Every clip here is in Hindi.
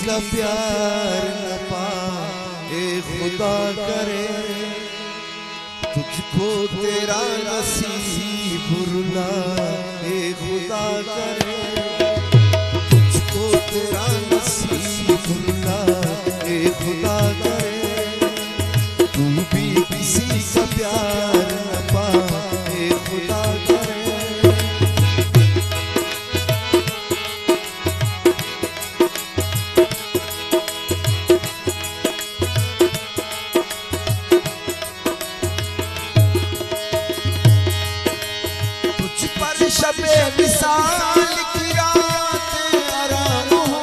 का प्यार न पाए खुदा करे, तुझको तेरा नसीब रुलाए खुदा करे, तुझको तेरा नसीब रुलाए खुदा करे, तू भी किसी का प्यार न पाए खुदा करे। शबे विसाल की रात आराम हो,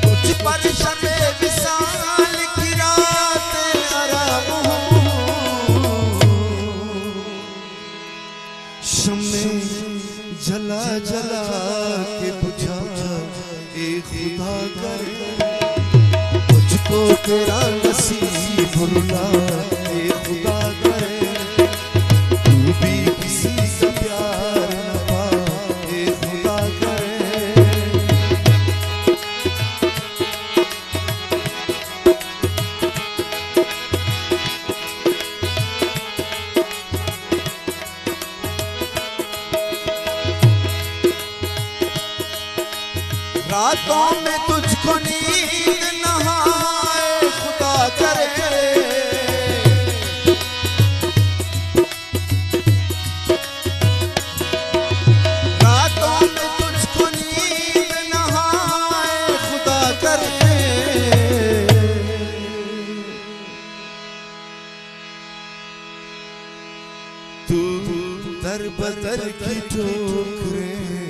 तुझ पर शबे विसाल की रात आराम हो, शम्मे जला जला के बुझा ए खुदा करे, तुझको तेरा नसीब रुलाए खुदा करे, तू भी किसी का प्यार न पाए खुदा करे। रातों में तुझको नींद न आए खुदा करे, रातों में तुझको नींद न आए खुदा करे, तू दर बदर की ठोकरें